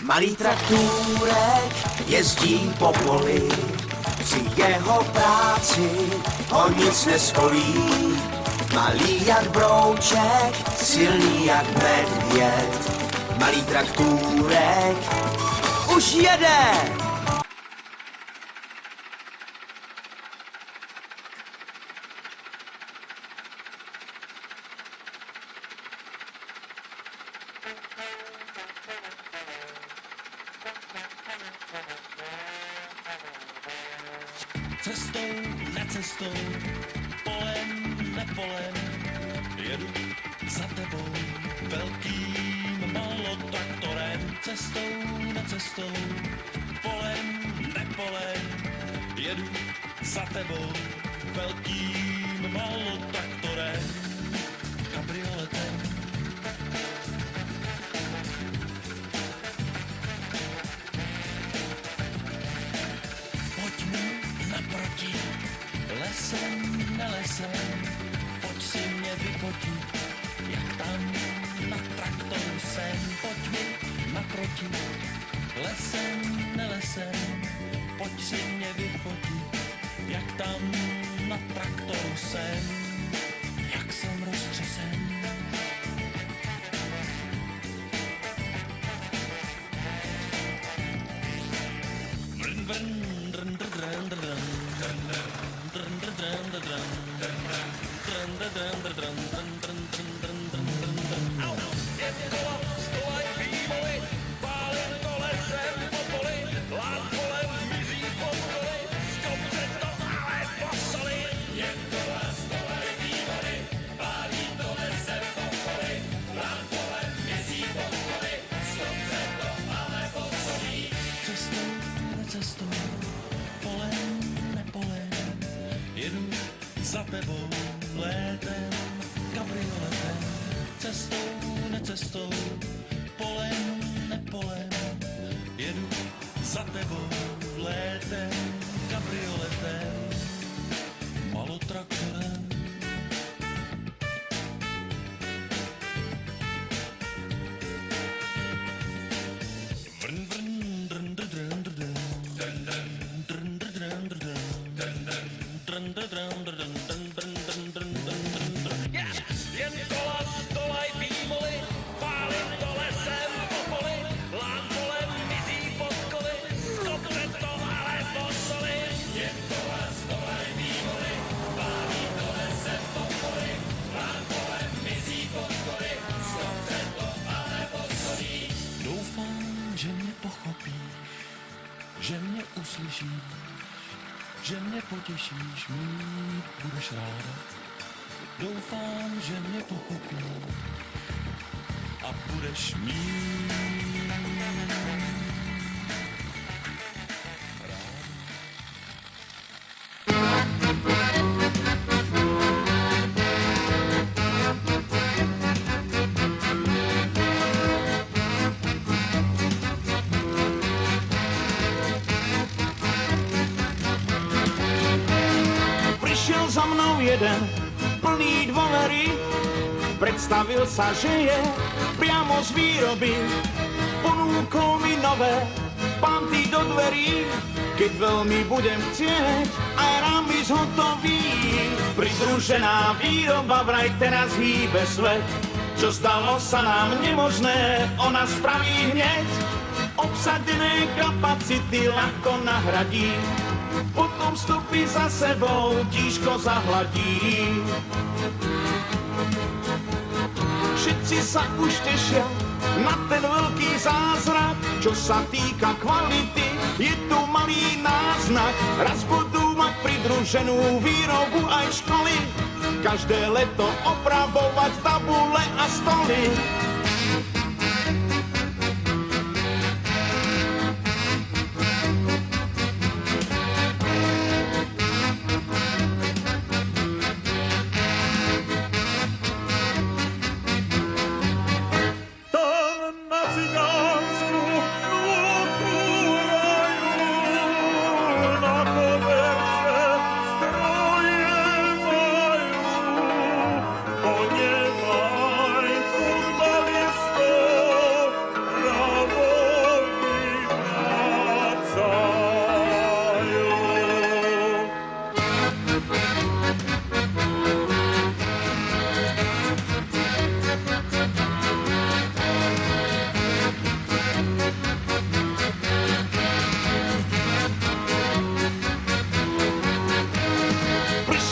Malý traktůrek jezdí po poli, při jeho práci ho nic neskolí. Malý jak brouček, silný jak medvěd, malý traktůrek už jede. Cestou, necestou, polem, nepolem, jedu za tebou velkým malotraktorem. Cestou, necestou, polem, nepolem, jedu za tebou velkým malotraktorem, kabrioletem. Naproti, lesem, nelesem, pojď si mě vyfotit, jak tam na traktoru jsem. Pojď mi naproti, lesem, nelesem, pojď si mě vyfotit, jak tam na traktoru jsem, jak jsem roztřesen. Vrn, vrn. Za tebou létem, kabrioletem, cestou, necestou, polem, nepolem, jedu za tebou létem, kabrioletem, malotraktorem. Vrn, vrn, drn, drn, drn, drn, drn, drn, drn, drn, drn, drn, drn. Jen kola stolaj výmoly, pálím to lesem po poli, lán kolem mizí pod koly, skopře to ale posoli. Jen kola stolaj výmoly, pálím to lesem po poli, lán kolem mizí pod koly, skopře to ale posoli. Doufám, že mě pochopíš, že mě uslyšíš, že mě potěšíš, mít budeš ráda. Doufám, že mě pochopíš a budeš mít Prišiel za mnou jeden plný dôvery, predstavil sa, že je priamo z výroby. Ponúkol mi nové panty do dverí, keď veľmi budem chcieť, aj rámys hotový. Pridružená výroba vraj teraz hýbe svet, čo zdalo sa nám nemožné, ona spraví hneď. Obsadené kapacity ľahko nahradí, potom stopy za sebou tížko zahladí. Všetci sa už tešia na ten veľký zázrak, čo sa týka kvality, je tu malý náznak. Raz budú mať pridruženú výrobu aj školy, každé leto opravovať tabule a stoly.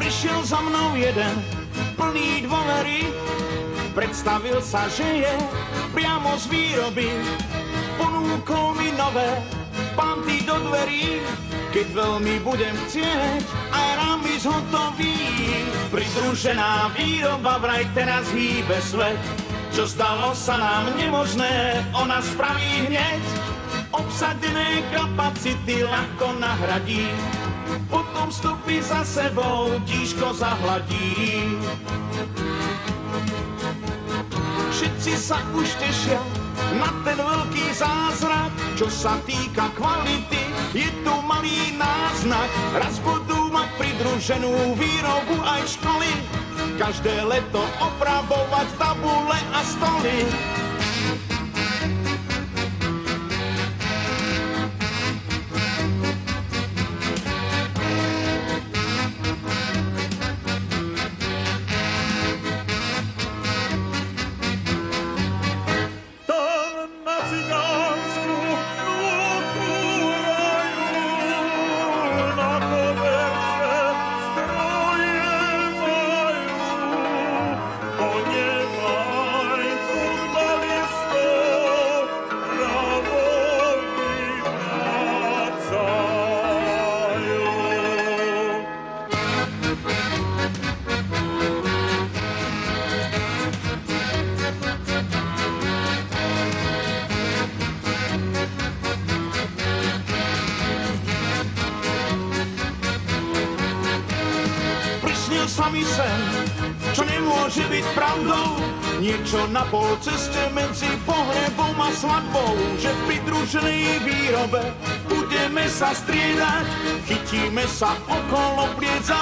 Prišiel za mnou jeden plný dôvery, predstavil sa, že je priamo z výroby. Ponúkol mi nové panty do dverí, keď veľmi budem chcieť, aj rámys hotový. Pridružená výroba vraj teraz hýbe svet, čo zdalo sa nám nemožné, ona spraví hneď. Obsadené kapacity ľahko nahradí, potom stopy za sebou tížko zahladí. Všetci sa už tešia na ten veľký zázrak, čo sa týka kvality, je tu malý náznak. Raz budú mať pridruženú výrobu aj školy, každé leto opravovať tabule a stoly. Sami sen, čo nemôže byť pravdou, niečo na pol ceste medzi pohrebom a svadbou, že v pridruženej výrobe budeme sa striedať, chytíme sa okolo pliec a